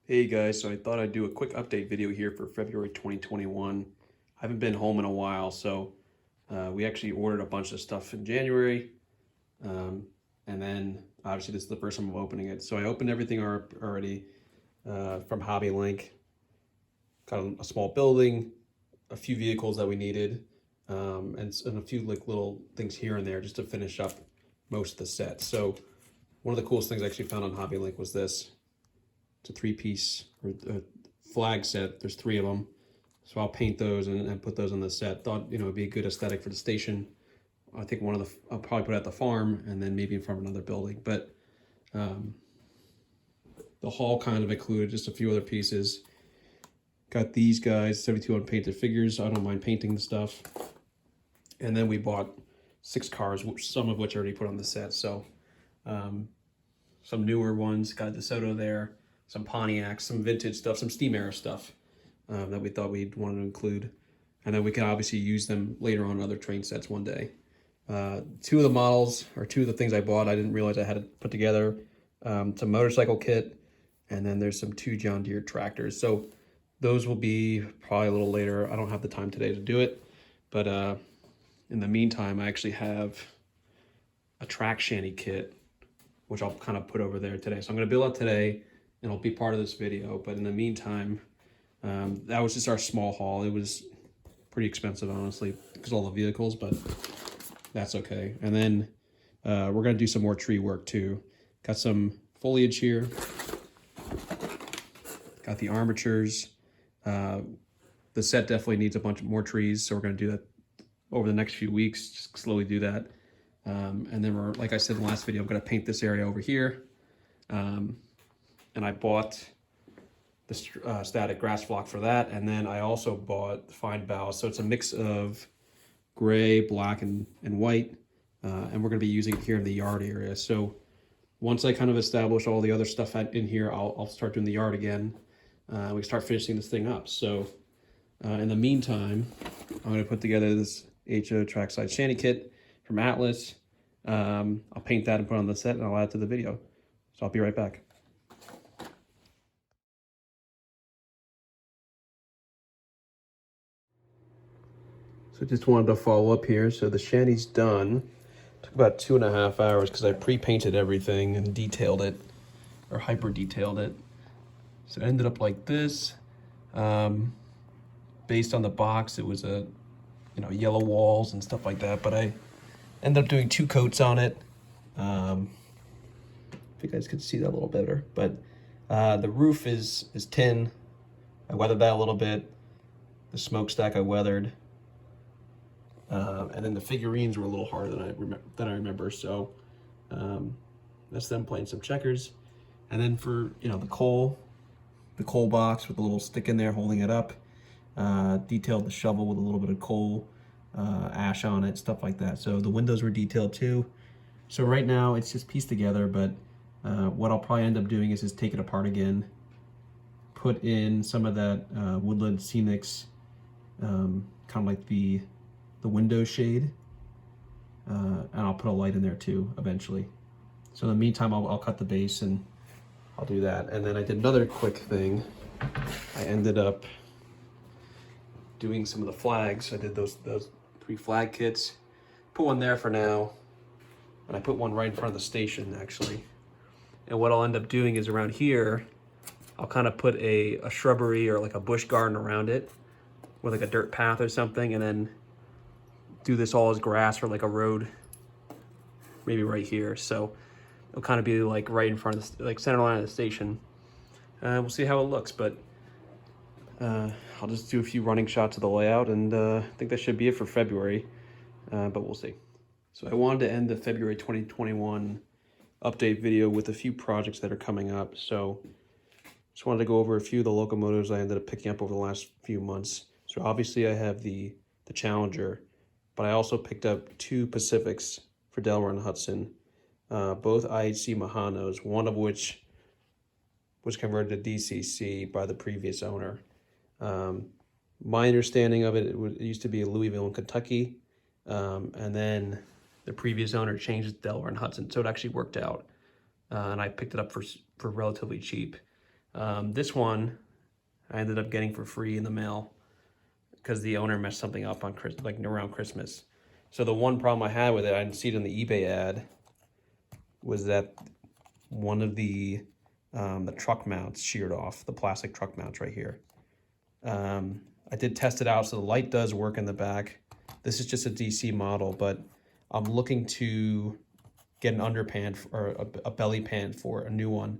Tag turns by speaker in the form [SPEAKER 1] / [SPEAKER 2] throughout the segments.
[SPEAKER 1] Hey guys, so I thought I'd do a quick update video here for February 2021. I haven't been home in a while, so we actually ordered a bunch of stuff in January, um, and then obviously this is the first time I'm opening it. So I opened everything already from Hobby Link. Got a small building, a few vehicles that we needed, and a few like little things here and there just to finish up most of the set. So one of the coolest things I actually found on Hobby Link was this. It's a three-piece or flag set. There's three of them. So I'll paint those and put those on the set. Thought, it'd be a good aesthetic for the station. I think I'll probably put it at the farm and then maybe in front of another building. But the haul kind of included just a few other pieces. Got these guys, 72 unpainted figures. I don't mind painting the stuff. And then we bought 6 cars, some of which I already put on the set. So some newer ones, got DeSoto there, some Pontiacs, some vintage stuff, some steam era stuff that we thought we'd want to include. And then we can obviously use them later on other train sets one day. 2 of the models, or 2 of the things I bought, I didn't realize I had to put together. It's a motorcycle kit, and then there's some 2 John Deere tractors. So those will be probably a little later. I don't have the time today to do it, but in the meantime, I actually have a track shanty kit, which I'll kind of put over there today. So I'm going to build it today, and it'll be part of this video. But in the meantime, that was just our small haul. It was pretty expensive, honestly, because all the vehicles, but that's okay. And then we're going to do some more tree work too. Got some foliage here. Got the armatures. The set definitely needs a bunch more trees, so we're going to do that over the next few weeks. Just slowly do that. And then like I said in the last video, I'm going to paint this area over here. And I bought the static grass flock for that. And then I also bought fine boughs. So it's a mix of gray, black, and white. And we're going to be using it here in the yard area. So once I kind of establish all the other stuff in here, I'll start doing the yard again. We can start finishing this thing up. So in the meantime, I'm going to put together this HO Trackside shanty kit from Atlas. I'll paint that and put on the set, and I'll add it to the video. So I'll be right back. So just wanted to follow up here. So the shanty's done. Took about 2.5 hours because I pre-painted everything and detailed it, or hyper detailed it. So it ended up like this. Based on the box, it was yellow walls and stuff like that, but I ended up doing 2 coats on it. If you guys could see that a little better, but the roof is tin. I weathered that a little bit. The smokestack I weathered, and then the figurines were a little harder than I remember. So that's them playing some checkers, and then for the coal box with a little stick in there holding it up. Detailed the shovel with a little bit of coal ash on it, stuff like that. So the windows were detailed too. So right now it's just pieced together, but what I'll probably end up doing is just take it apart again, put in some of that Woodland Scenics, kind of like the window shade, and I'll put a light in there too eventually. So in the meantime, I'll cut the base and I'll do that. And then I did another quick thing. I ended up doing some of the flags. I did those 3 flag kits. Put one there for now, and I put one right in front of the station actually. And what I'll end up doing is around here, I'll kind of put a shrubbery or like a bush garden around it with like a dirt path or something, and then do this all as grass for like a road, maybe right here. So it'll kind of be like right in front of the center line of the station. We'll see how it looks, but I'll just do a few running shots of the layout, and I think that should be it for February, but we'll see. So I wanted to end the February 2021 update video with a few projects that are coming up. So just wanted to go over a few of the locomotives I ended up picking up over the last few months. So obviously I have the Challenger, but I also picked up 2 Pacifics for Delaware and Hudson, both IHC Mehanos, one of which was converted to DCC by the previous owner. My understanding of it, it used to be Louisville in Kentucky, and then the previous owner changed it to Delaware and Hudson, so it actually worked out, and I picked it up for relatively cheap. This one I ended up getting for free in the mail because the owner messed something up on like around Christmas. So the one problem I had with it, I didn't see it in the eBay ad, was that one of the truck mounts sheared off, the plastic truck mounts right here. I did test it out, so the light does work in the back. This is just a DC model, but I'm looking to get an underpan or a belly pan for a new one.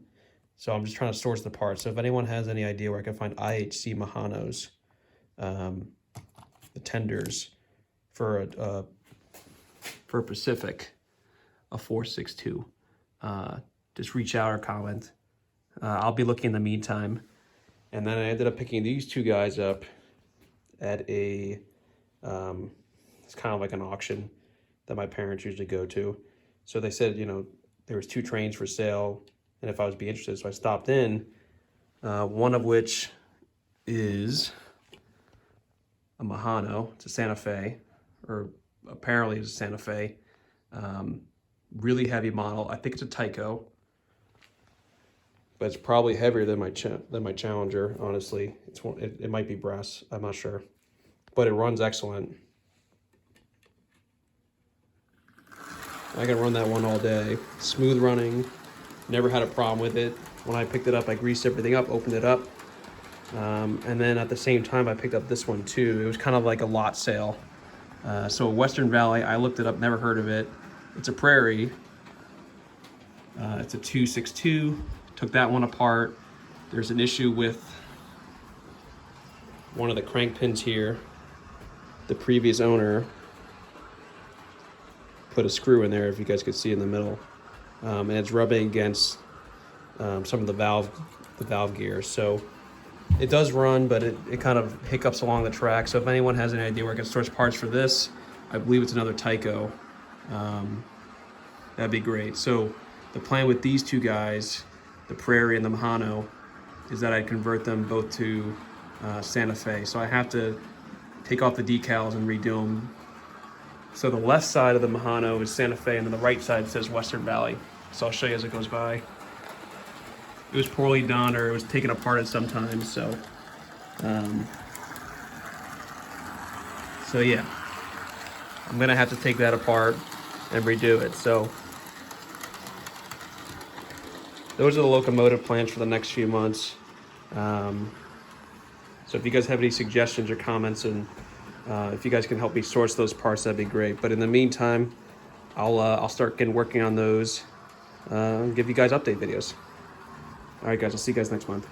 [SPEAKER 1] So I'm just trying to source the parts. So if anyone has any idea where I can find IHC Mehanos, the tenders for a Pacific, a 462, just reach out or comment. I'll be looking in the meantime. And then I ended up picking these two guys up at a, it's kind of like an auction that my parents usually go to. So they said, you know, there was 2 trains for sale, and if I was be interested, so I stopped in. One of which is a Mehano. It's a Santa Fe, or apparently it's a Santa Fe. Really heavy model. I think it's a Tyco, but it's probably heavier than my Challenger. Honestly, it might be brass. I'm not sure, but it runs excellent. I can run that one all day. Smooth running. Never had a problem with it. When I picked it up, I greased everything up, opened it up. And then at the same time, I picked up this one too. It was kind of like a lot sale. So Western Valley, I looked it up, never heard of it. It's a Prairie. It's a 262. Took that one apart. There's an issue with one of the crank pins here. The previous owner put a screw in there, if you guys could see in the middle, and it's rubbing against some of the valve gears. So it does run, but it kind of hiccups along the track. So if anyone has any idea where I can source parts for this, I believe it's another Tyco. That'd be great. So the plan with these two guys, the Prairie and the Mehano, is that I convert them both to Santa Fe. So I have to take off the decals and redo them. So the left side of the Mehano is Santa Fe, and then the right side says Western Valley. So I'll show you as it goes by. It was poorly done, or it was taken apart at some times. So yeah, I'm gonna have to take that apart and redo it. So those are the Locomotive plans for the next few months. So if you guys have any suggestions or comments, and if you guys can help me source those parts, that'd be great. But in the meantime, I'll start working on those and give you guys update videos. All right, guys, I'll see you guys next month.